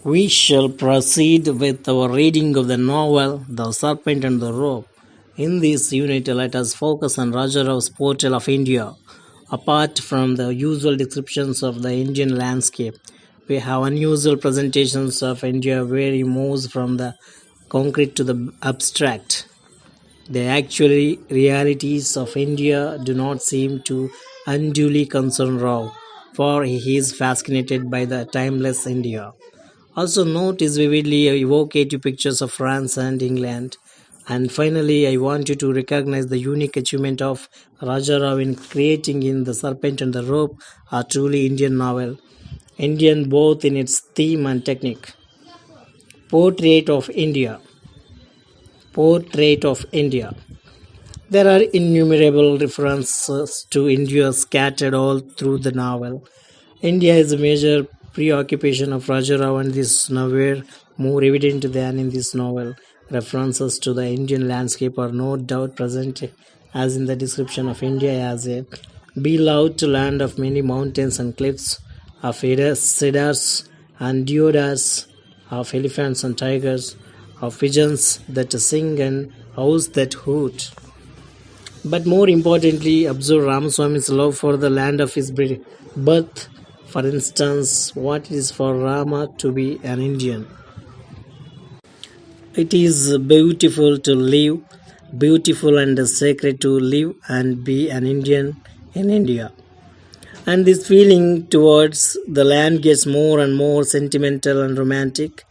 We shall proceed with our reading of the novel The Serpent and the Rope. In this unit, let us focus on Raja Rao's portrayal of India. Apart from the usual descriptions of the Indian landscape, we have unusual presentations of India where he moves from the concrete to the abstract. The actual realities of India do not seem to unduly concern Rao, for he is fascinated by the timeless India. Also note his vividly evocative pictures of France and England. And finally, I want you to recognize the unique achievement of Raja Rao in creating in The Serpent and the Rope a truly Indian novel, Indian both in its theme and technique. Portrait of India. Portrait of India. There are innumerable references to India scattered all through the novel. India is a major preoccupation of Raja Rao, and this is nowhere more evident than in this novel. References to the Indian landscape are no doubt present, as in the description of India as a beloved land of many mountains and cliffs, of cedars and deodars, of elephants and tigers, of pigeons that sing and owls that hoot. But more importantly, observe Ramaswamy's love for the land of his birth. For instance, what it is for Rama to be an Indian. It is beautiful to live, beautiful and sacred to live and be an Indian in India. And this feeling towards the land gets more and more sentimental and romantic.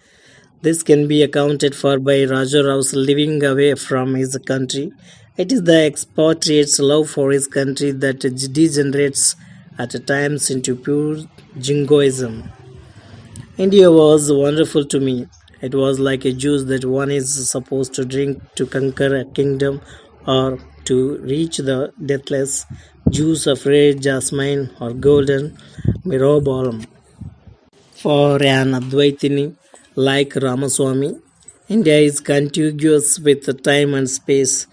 This can be accounted for by Raja Rao's living away from his country. It is the expatriate's love for his country that degenerates at times into pure jingoism. India was wonderful to me. It was like a juice that one is supposed to drink to conquer a kingdom or to reach the deathless juice of red jasmine or golden myrobalan. For an Advaitini like Ramaswamy, India is contiguous with time and space.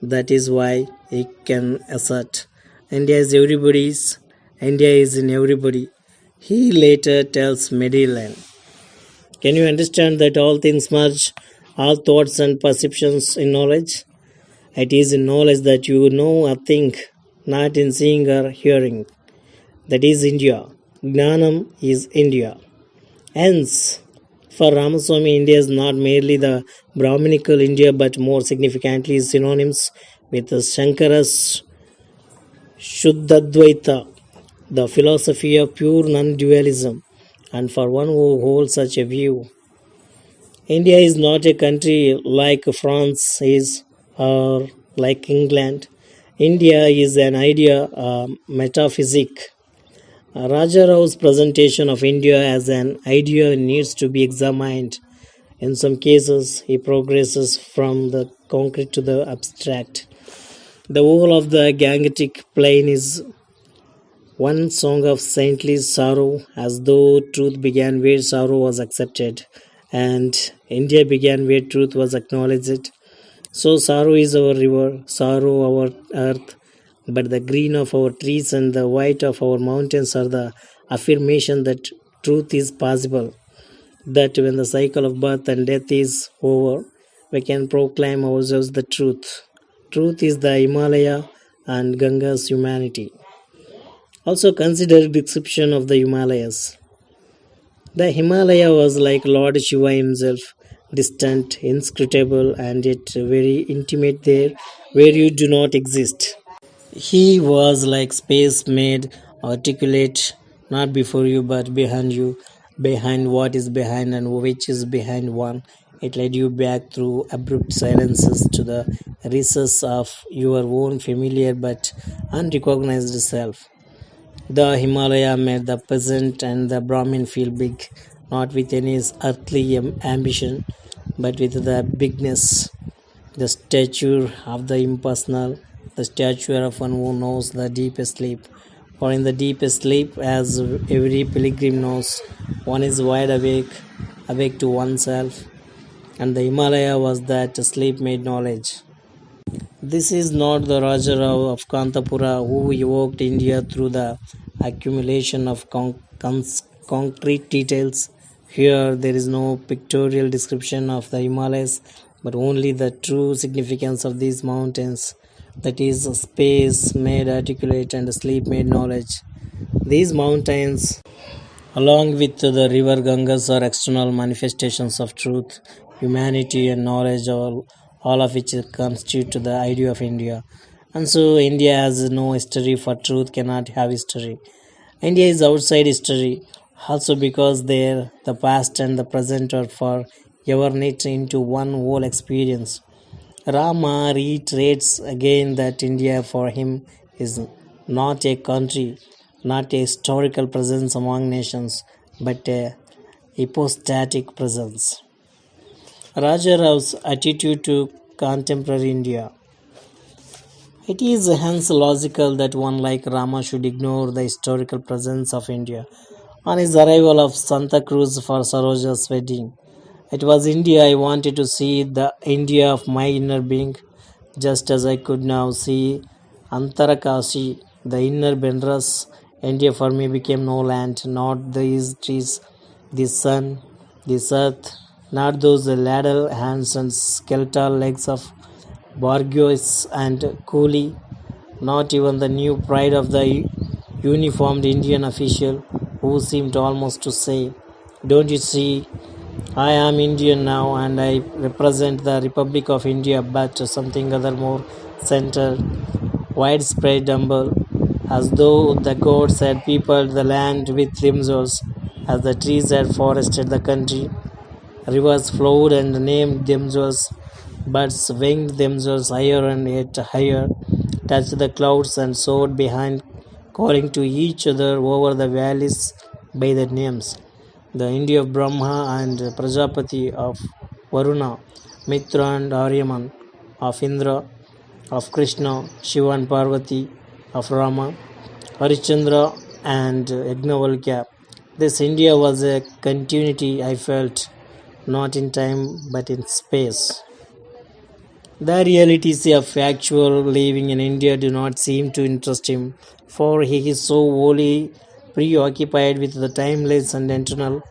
That is why he can assert, India is everybody's, India is in everybody. He later tells Medellin. Can you understand that all things merge, all thoughts and perceptions in knowledge? It is in knowledge that you know a thing, not in seeing or hearing. That is India. Gnanam is India. Hence, for Ramaswamy, India is not merely the Brahminical India but more significantly synonyms with Shankara's Shuddhadvaita, the philosophy of pure non-dualism. And for one who holds such a view, India is not a country like France is or like England. India is an idea, a metaphysic. Raja Rao's presentation of India as an idea needs to be examined. In some cases, he progresses from the concrete to the abstract. The whole of the Gangetic plain is one song of saintly sorrow, as though truth began where sorrow was accepted, and India began where truth was acknowledged. So sorrow is our river, sorrow our earth, but the green of our trees and the white of our mountains are the affirmation that truth is possible, that when the cycle of birth and death is over, we can proclaim ourselves the truth. Truth is the Himalaya and Ganga's humanity. Also consider description of the Himalayas. The Himalaya was like Lord Shiva himself, distant, inscrutable, and yet very intimate there, where you do not exist. He was like space made articulate, not before you but behind you, behind what is behind and which is behind one. It led you back through abrupt silences to the recess of your own familiar but unrecognized self. The Himalaya made the peasant and the Brahmin feel big, not with any earthly ambition, but with the bigness, the stature of the impersonal, the stature of one who knows the deepest sleep. For in the deepest sleep, as every pilgrim knows, one is wide awake, awake to oneself, and the Himalaya was that sleep made knowledge. This is not the Raja Rao of Kantapura who evoked India through the accumulation of concrete details. Here, there is no pictorial description of the Himalayas, but only the true significance of these mountains. That is, space made articulate and sleep made knowledge. These mountains, along with the river Gangas, are external manifestations of truth, humanity, and knowledge, all of which constitute the idea of India. And so, India has no history, for truth cannot have history. India is outside history, also because there the past and the present are forever knit into one whole experience. Rama reiterates again that India for him is not a country, not a historical presence among nations, but a hypostatic presence. Raja Rao's attitude to contemporary India. It is hence logical that one like Rama should ignore the historical presence of India. On his arrival of Santa Cruz for Saroja's wedding, it was India I wanted to see, the India of my inner being, just as I could now see Antarakashi, the inner Benras. India for me became no land, not these trees, the sun, this earth, not those ladle hands and skeletal legs of Borgios and Cooley, not even the new pride of the uniformed Indian official who seemed almost to say, "Don't you see, I am Indian now and I represent the Republic of India," but something other more centered, widespread, humble, as though the gods had peopled the land with themselves, as the trees had forested the country. Rivers flowed and named themselves, birds winged themselves higher and yet higher, touched the clouds and soared behind, calling to each other over the valleys by their names. The India of Brahma and Prajapati, of Varuna, Mitra and Aryaman, of Indra, of Krishna, Shiva and Parvati, of Rama, Harishchandra and Yagnavalkya. This India was a continuity I felt, not in time but in space. The realities of actual living in India do not seem to interest him, for he is so wholly preoccupied with the timeless and eternal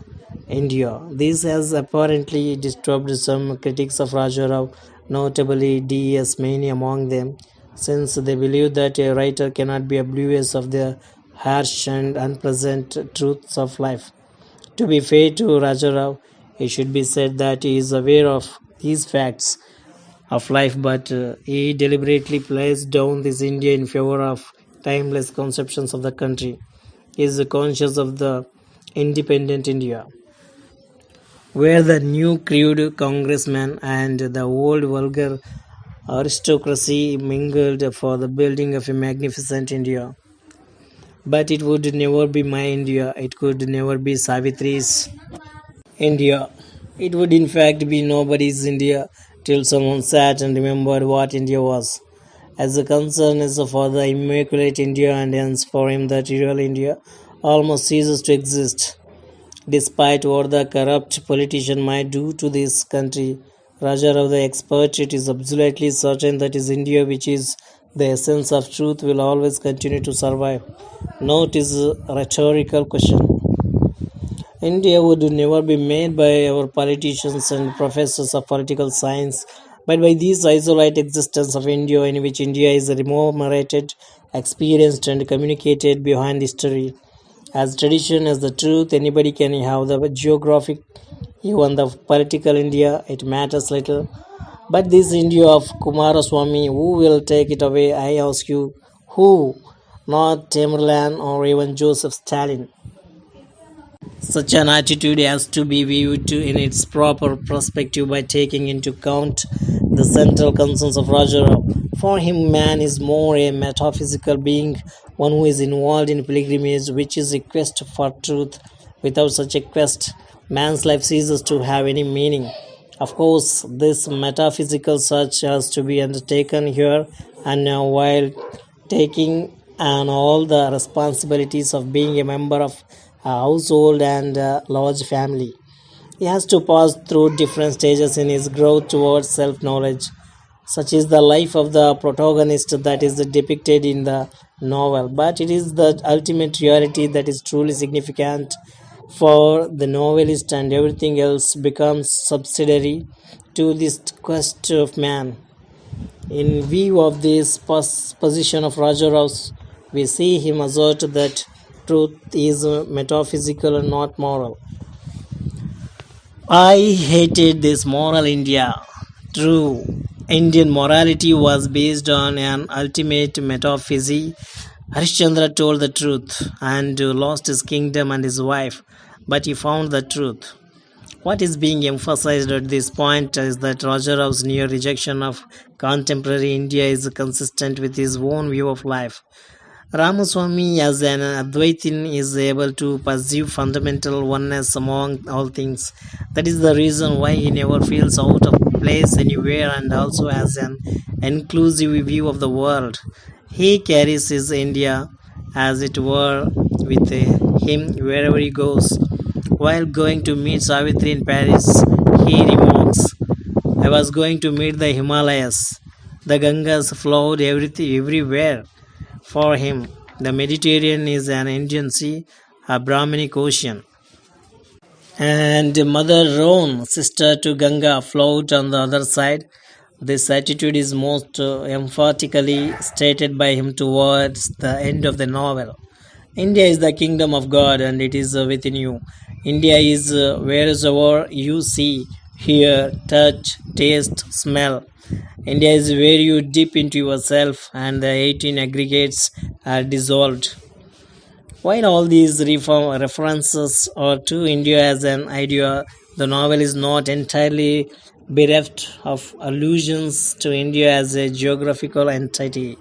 India. This has apparently disturbed some critics of Raja Rao, notably D.S. many among them, since they believe that a writer cannot be oblivious of the harsh and unpleasant truths of life. To be fair to Raja Rao, it should be said that he is aware of these facts of life, but he deliberately plays down this India in favor of timeless conceptions of the country. He is conscious of the independent India, where the new crude congressman and the old vulgar aristocracy mingled for the building of a magnificent India. But it would never be my India, it could never be Savitri's India. It would in fact be nobody's India till someone sat and remembered what India was. As the concern is for the immaculate India, and hence for him that real India almost ceases to exist. Despite what the corrupt politician might do to this country, Raja Rao the expert, it is absolutely certain that is India, which is the essence of truth, will always continue to survive. Note is a rhetorical question. India would never be made by our politicians and professors of political science, but by this isolated existence of India, in which India is remunerated, experienced, and communicated behind history. As tradition as the truth, anybody can have the geographic, even the political India, it matters little. But this India of Kumaraswamy, who will take it away, I ask you, who? Not Tamerlan or even Joseph Stalin. Such an attitude has to be viewed in its proper perspective by taking into account the central concerns of Raja Rao. For him, man is more a metaphysical being, one who is involved in pilgrimage, which is a quest for truth. Without such a quest, man's life ceases to have any meaning. Of course, this metaphysical search has to be undertaken here and now while taking on all the responsibilities of being a member of a household and a large family. He has to pass through different stages in his growth towards self knowledge. Such is the life of the protagonist that is depicted in the novel, but it is the ultimate reality that is truly significant. for the novelist, and everything else becomes subsidiary to this quest of man. In view of this position of Raja Rao, we see him assert that truth is metaphysical and not moral. I hated this moral India. True, Indian morality was based on an ultimate metaphysics. Harishchandra told the truth and lost his kingdom and his wife, but he found the truth. What is being emphasized at this point is that Raja Rao's near rejection of contemporary India is consistent with his own view of life. Ramaswamy, as an Advaitin, is able to perceive fundamental oneness among all things. That is the reason why he never feels out of place anywhere, and also has an inclusive view of the world. He carries his India, as it were, with him wherever he goes. While going to meet Savitri in Paris, he remarks, I was going to meet the Himalayas. The Gangas flowed everywhere. For him, the Mediterranean is an Indian sea, a Brahminic ocean. And Mother Rhone, sister to Ganga, flowed on the other side. This attitude is most emphatically stated by him towards the end of the novel. India is the kingdom of God, and it is within you. India is wheresoever you see, hear, touch, taste, smell. India is where you dip into yourself and the 18 aggregates are dissolved. While all these references are to India as an idea, the novel is not entirely bereft of allusions to India as a geographical entity.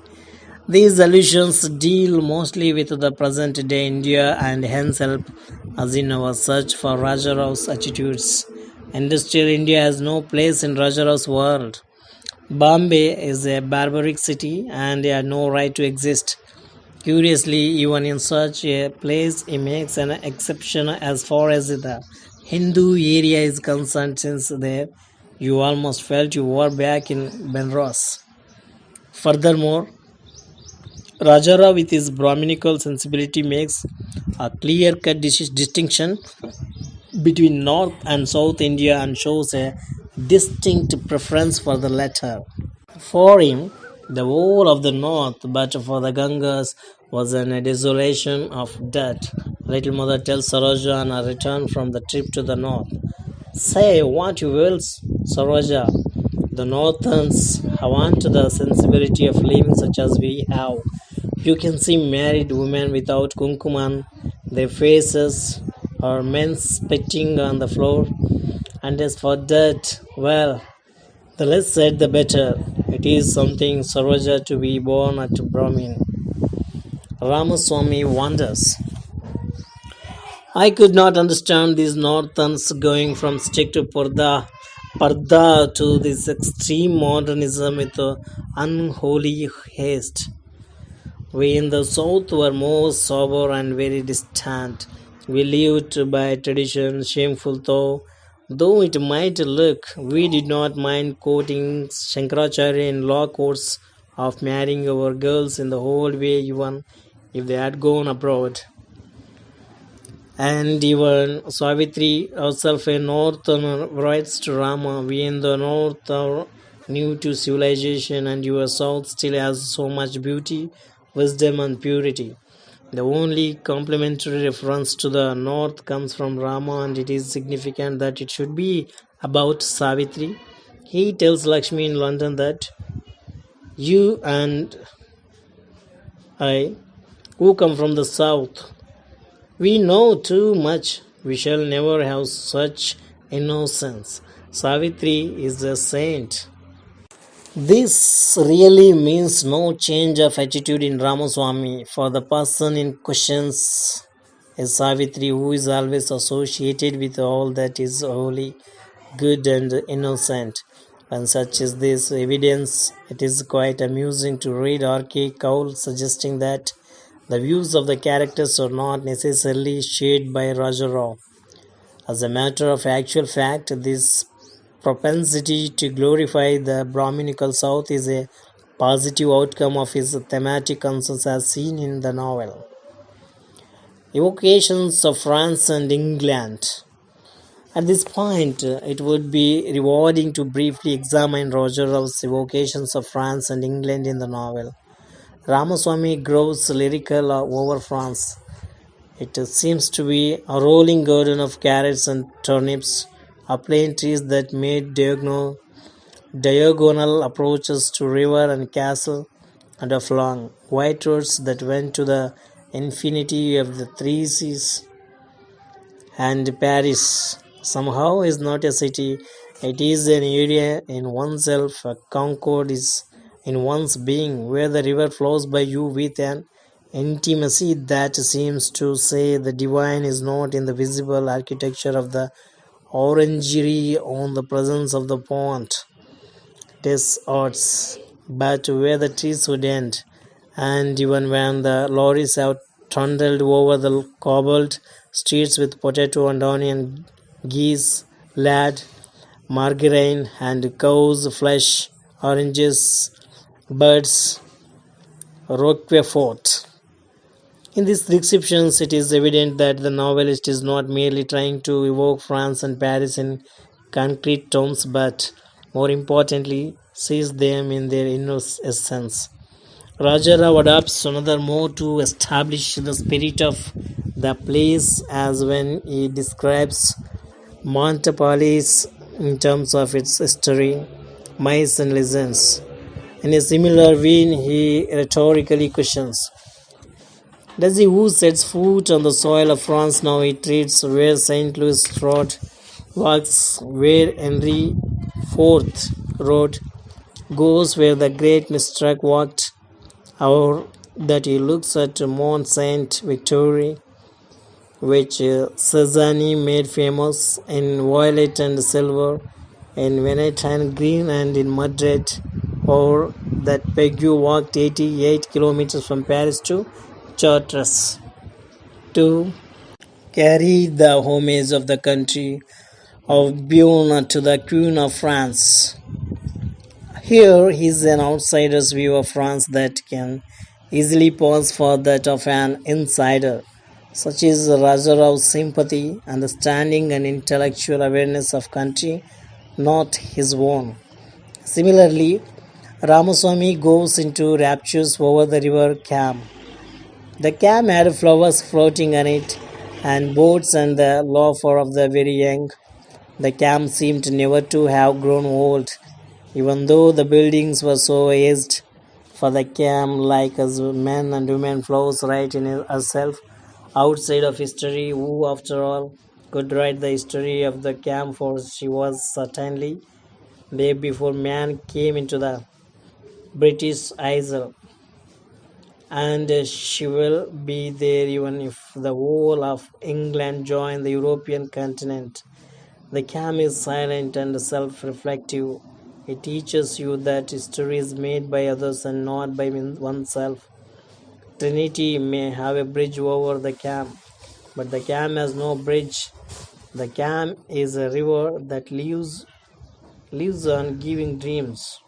These allusions deal mostly with the present day India and hence help us in our search for Raja Rao's attitudes. Industrial India has no place in Raja Rao's world. Bombay is a barbaric city and had no right to exist. Curiously, even in such a place, he makes an exception as far as the Hindu area is concerned, since there you almost felt you were back in Benros. Furthermore, Rajara, with his Brahminical sensibility, makes a clear cut distinction between North and South India and shows a distinct preference for the latter. For him, the whole of the north, but for the Gangas, was a desolation of death. Little Mother tells Saroja on her return from the trip to the north. Say what you will, Saroja. The Northerns want the sensibility of living such as we have. You can see married women without kumkuman, their faces, or men spitting on the floor. And as for that, well, the less said the better. It is something Saroja to be born at Brahmin. Ramaswamy wonders. I could not understand these Northerns going from strict to parda to this extreme modernism with unholy haste. We in the south were more sober and very distant. We lived by tradition, shameful though it might look. We did not mind quoting Shankaracharya in law courts of marrying our girls in the old way, even if they had gone abroad. And even Savitri herself a northern writes to Rama, we in the north are new to civilization, and your south still has so much beauty, wisdom, and purity. The only complimentary reference to the north comes from Rama, and it is significant that it should be about Savitri. He tells Lakshmi in London that you and I, who come from the south, we know too much. We shall never have such innocence. Savitri is a saint. This really means no change of attitude in Ramaswamy, for the person in questions is Savitri, who is always associated with all that is holy, good, and innocent. When such is this evidence, it is quite amusing to read R.K. Kaul suggesting that the views of the characters are not necessarily shared by Raja Rao. As a matter of actual fact, this propensity to glorify the Brahminical South is a positive outcome of his thematic concerns as seen in the novel. Evocations of France and England. At this point, it would be rewarding to briefly examine Roger Rao's evocations of France and England in the novel. Ramaswamy grows lyrical over France. It seems to be a rolling garden of carrots and turnips, a plane trees that made diagonal approaches to river and castle, and of long, white roads that went to the infinity of the three seas. And Paris somehow is not a city, it is an area in oneself, a concord is in one's being, where the river flows by you with an intimacy that seems to say the divine is not in the visible architecture of the orangery on the presence of the pond. Des arts, but where the trees would end, and even when the lorries have trundled over the cobbled streets with potato and onion, geese, lard, margarine, and cow's flesh, oranges, birds, Roquefort. In these descriptions, it is evident that the novelist is not merely trying to evoke France and Paris in concrete terms, but more importantly, sees them in their inner essence. Raja Rao adapts another mode to establish the spirit of the place as when he describes Montepalis in terms of its history, myths, and legends. In a similar vein, he rhetorically questions: does he who sets foot on the soil of France now he treads where St. Louis trod, walks where Henry IV rode, goes where the great Mistral walked, or that he looks at Mont Saint Victoire, which Cézanne made famous in violet and silver, in Venetian green and in Madrid, or that Pegu walked 88 kilometers from Paris to Chartres to carry the homage of the country of Beaune to the Queen of France. Here is an outsider's view of France that can easily pass for that of an insider. Such is Raja Rao's sympathy, understanding, and intellectual awareness of country not his own. Similarly, Ramaswamy goes into raptures over the river Cam. The Cam had flowers floating on it, and boats and the laughter of the very young. The Cam seemed never to have grown old, even though the buildings were so aged. For the Cam, like us men and women, flows right in herself, outside of history. Who, after all, could write the history of the Cam? For she was certainly there before man came into the British Isle, and she will be there even if the whole of England join the European continent. The Cam is silent and self-reflective. It teaches you that history is made by others and not by oneself. Trinity may have a bridge over the Cam, but the Cam has no bridge. The Cam is a river that lives on giving dreams.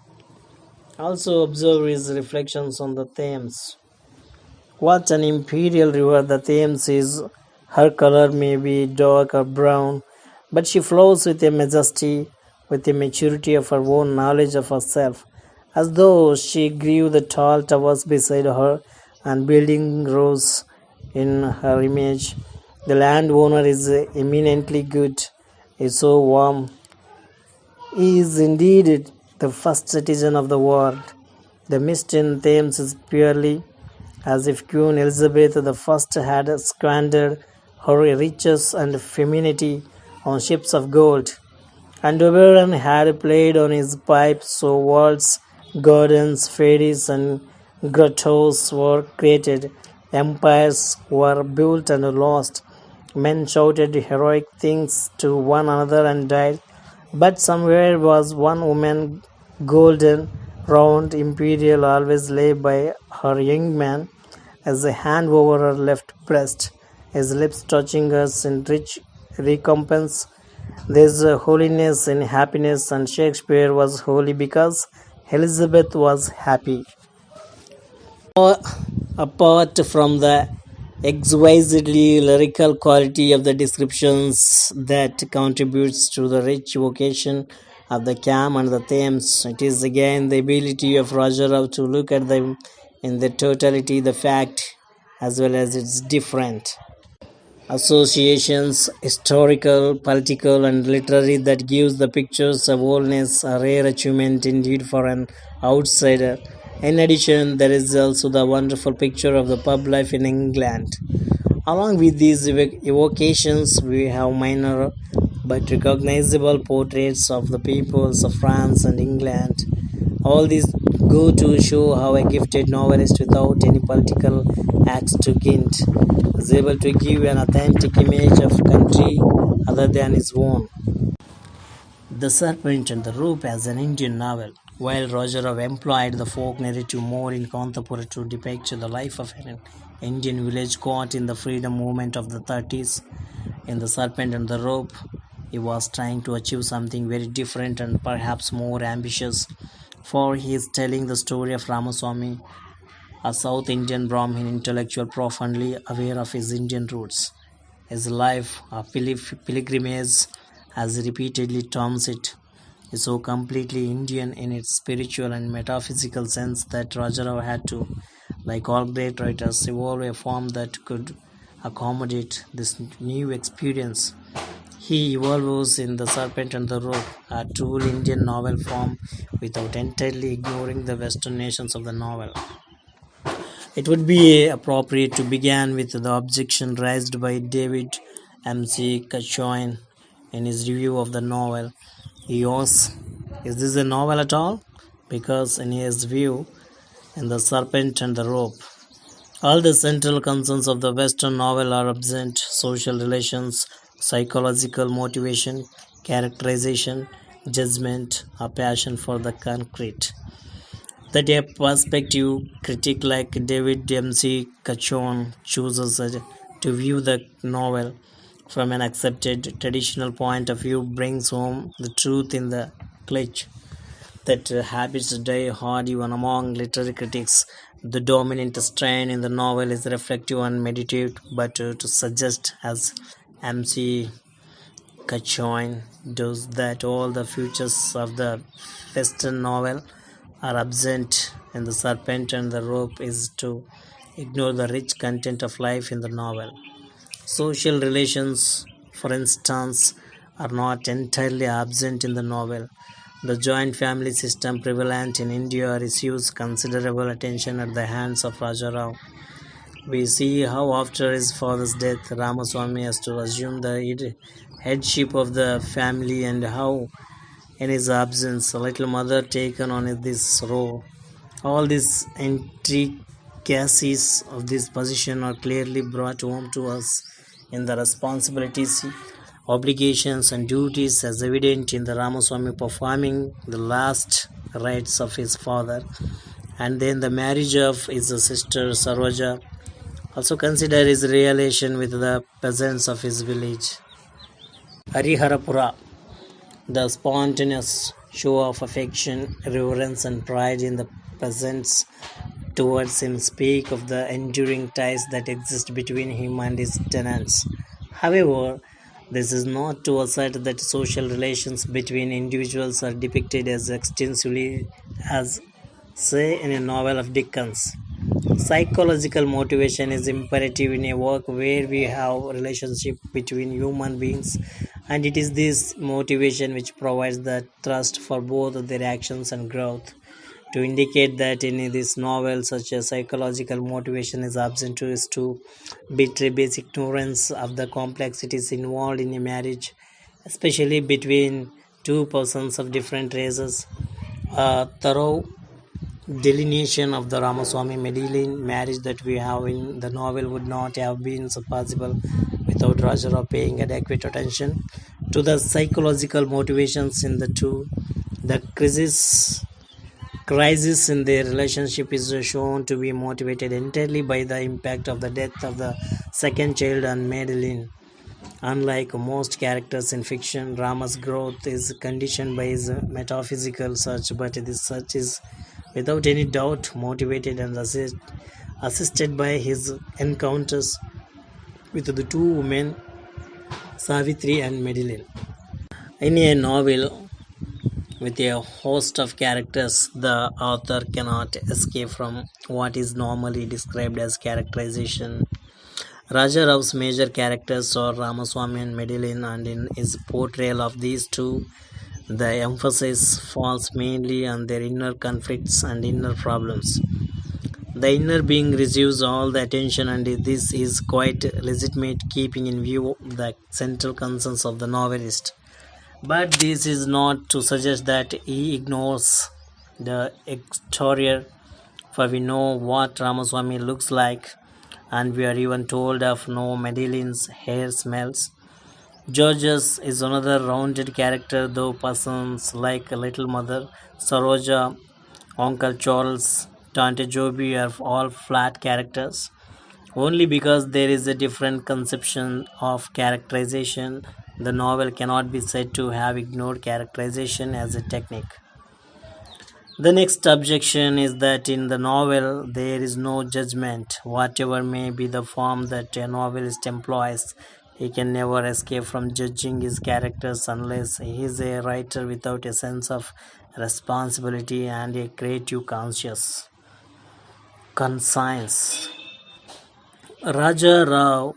Also observe his reflections on the Thames. What an imperial river the Thames is. Her color may be dark or brown, but she flows with a majesty, with a maturity of her own knowledge of herself, as though she grew the tall towers beside her and building rose in her image. The landowner is eminently good, is so warm. He is indeed the first citizen of the world. The mist in Thames is purely as if Queen Elizabeth I had squandered her riches and femininity on ships of gold, and Oberon had played on his pipe so worlds, gardens, fairies, and grottos were created, empires were built and lost, men shouted heroic things to one another and died, but somewhere was one woman, golden, round, imperial, always lay by her young man, as a hand over her left breast, his lips touching hers in rich recompense. There's a holiness in happiness, and Shakespeare was holy because Elizabeth was happy. Apart from the exquisitely lyrical quality of the descriptions that contributes to the rich vocation of the calm and the themes. It is again the ability of Raja Rao to look at them in their totality, the fact as well as its different associations, historical, political, and literary, that gives the pictures a wholeness, a rare achievement indeed for an outsider. In addition, there is also the wonderful picture of the pub life in England. Along with these evocations, we have minor but recognizable portraits of the peoples of France and England. All these go to show how a gifted novelist without any political axe to grind is able to give an authentic image of country other than his own. The Serpent and the Rope as an Indian novel. While Roger Rao employed the folk narrative more in Kantapura to depict the life of an Indian village caught in the freedom movement of the 30s, in The Serpent and the Rope, he was trying to achieve something very different and perhaps more ambitious, for he is telling the story of Ramaswamy, a South Indian Brahmin intellectual profoundly aware of his Indian roots. His life, a pilgrimage, as he repeatedly terms it, is so completely Indian in its spiritual and metaphysical sense that Raja Rao had to, like all great writers, evolve a form that could accommodate this new experience. He evolves in The Serpent and the Rope, a true Indian novel form, without entirely ignoring the Western nations of the novel. It would be appropriate to begin with the objection raised by David M.C. Cachoin in his review of the novel. He asks, "Is this a novel at all?" Because, in his view, in The Serpent and the Rope, all the central concerns of the Western novel are absent: social relations, psychological motivation, characterization, judgment, a passion for the concrete. That a perspective critic like David Dempsey Cachon chooses to view the novel from an accepted traditional point of view brings home the truth in the clutch that habits die hard even among literary critics. The dominant strain in the novel is reflective and meditative, but to suggest, as M.C. Cachoin does, that all the features of the Western novel are absent in The Serpent and the Rope is to ignore the rich content of life in the novel. Social relations, for instance, are not entirely absent in the novel. The joint family system prevalent in India receives considerable attention at the hands of Raja Rao. We see how after his father's death, Ramaswamy has to assume the headship of the family, and how in his absence, a little mother taken on this role. All these intricacies of this position are clearly brought home to us in the responsibilities, obligations, and duties as evident in the Ramaswamy performing the last rites of his father, and then the marriage of his sister Sarvaja. Also consider his relation with the peasants of his village. Hariharapura, the spontaneous show of affection, reverence, and pride in the peasants towards him speak of the enduring ties that exist between him and his tenants. However, this is not to assert that social relations between individuals are depicted as extensively as, say, in a novel of Dickens. Psychological motivation is imperative in a work where we have relationship between human beings, and it is this motivation which provides the thrust for both their actions and growth. To indicate that in this novel such a psychological motivation is absent is to betray basic ignorance of the complexities involved in a marriage, especially between two persons of different races. A thorough delineation of the Ramaswamy Medellin marriage that we have in the novel would not have been so possible without Raja Rao paying adequate attention to the psychological motivations in the two. The crisis in their relationship is shown to be motivated entirely by the impact of the death of the second child on Madeline. Unlike most characters in fiction, Rama's growth is conditioned by his metaphysical search, but this search is without any doubt motivated and assisted by his encounters with the two women, Savitri and Madeline. In a novel with a host of characters, the author cannot escape from what is normally described as characterization. Raja Rao's major characters are Ramaswamy and Madeline, and in his portrayal of these two, the emphasis falls mainly on their inner conflicts and inner problems. The inner being receives all the attention, and this is quite legitimate, keeping in view the central concerns of the novelist. But this is not to suggest that he ignores the exterior, for we know what Ramaswamy looks like, and we are even told of no Madeline's hair smells. Georges is another rounded character, though persons like Little Mother, Saroja, Uncle Charles, Tante Joby are all flat characters, only because there is a different conception of characterization. The novel cannot be said to have ignored characterization as a technique. The next objection is that in the novel there is no judgment. Whatever may be the form that a novelist employs, he can never escape from judging his characters unless he is a writer without a sense of responsibility and a creative conscience. Raja Rao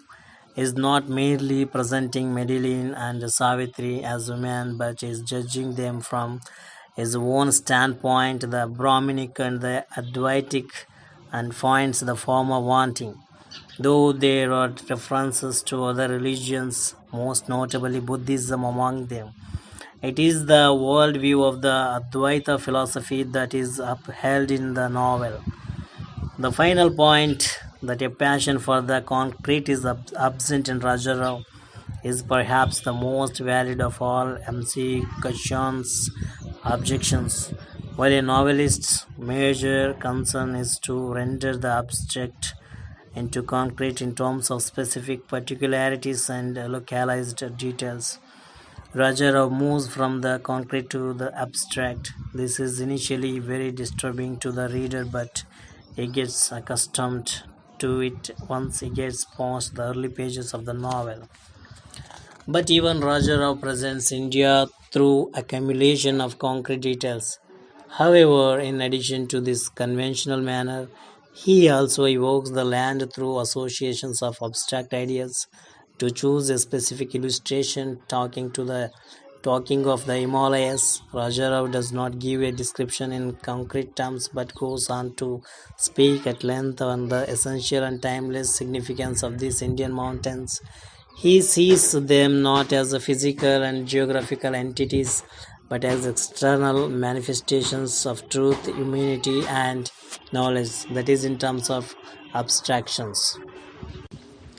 is not merely presenting Madeline and Savitri as women, but is judging them from his own standpoint, the Brahminic and the Advaitic, and finds the former wanting. Though there are references to other religions, most notably Buddhism, among them, it is the worldview of the Advaita philosophy that is upheld in the novel. The final point, that a passion for the concrete is absent in Raja Rao, is perhaps the most valid of all M.C. Kashan's objections. While a novelist's major concern is to render the abstract into concrete in terms of specific particularities and localized details, Raja Rao moves from the concrete to the abstract. This is initially very disturbing to the reader, but he gets accustomed to it once he gets past the early pages of the novel. But even Raja Rao presents India through accumulation of concrete details. However, in addition to this conventional manner, he also evokes the land through associations of abstract ideas. To choose a specific illustration, talking of the Himalayas, Raja Rao does not give a description in concrete terms but goes on to speak at length on the essential and timeless significance of these Indian mountains. He sees them not as a physical and geographical entities, but as external manifestations of truth, humanity, and knowledge, that is, in terms of abstractions.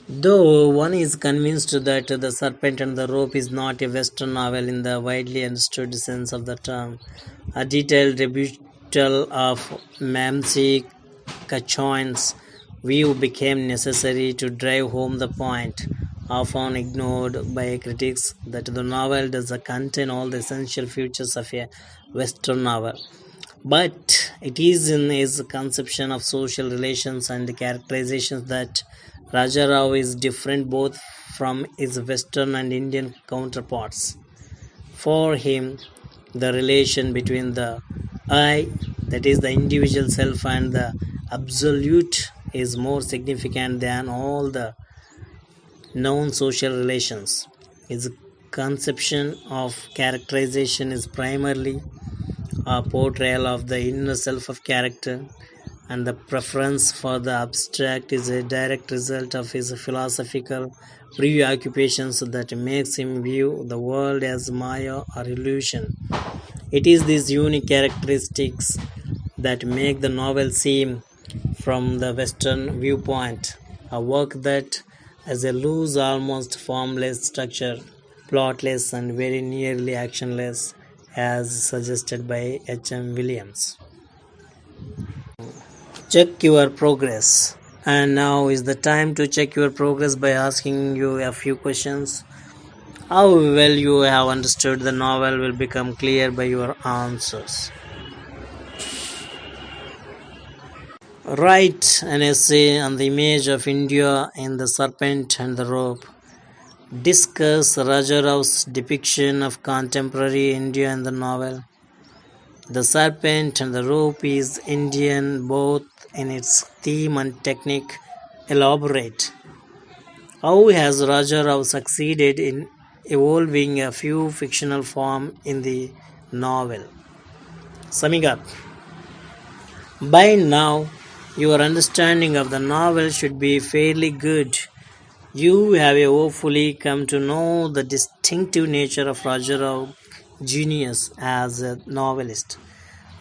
Though one is convinced that The Serpent and the Rope is not a Western novel in the widely understood sense of the term, a detailed rebuttal of Mamsie Kachoin's view became necessary to drive home the point, often ignored by critics, that the novel does contain all the essential features of a Western novel. But it is in his conception of social relations and characterizations that Raja Rao is different both from his Western and Indian counterparts. For him, the relation between the I, that is the individual self, and the absolute is more significant than all the known social relations. His conception of characterization is primarily a portrayal of the inner self of character, and the preference for the abstract is a direct result of his philosophical preoccupations that makes him view the world as Maya or illusion. It is these unique characteristics that make the novel seem, from the Western viewpoint, a work that has a loose, almost formless structure, plotless and very nearly actionless, as suggested by H.M. Williams. Check your progress. And now is the time to check your progress by asking you a few questions. How well you have understood the novel will become clear by your answers. Write an essay on the image of India in The Serpent and the Rope. Discuss Raja Rao's depiction of contemporary India in the novel. The Serpent and the Rope is Indian both in its theme and technique. Elaborate. How has Raja Rao succeeded in evolving a few fictional forms in the novel? Summing up, by now, your understanding of the novel should be fairly good. You have hopefully come to know the distinctive nature of Raja Rao genius as a novelist.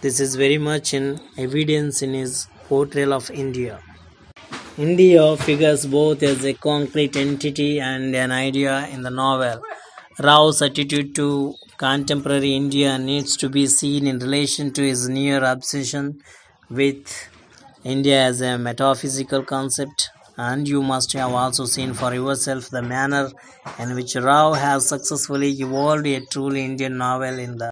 This is very much in evidence in his portrayal of India. India figures both as a concrete entity and an idea in the novel. Rao's attitude to contemporary India needs to be seen in relation to his near obsession with India as a metaphysical concept, and you must have also seen for yourself the manner in which Rao has successfully evolved a truly Indian novel in the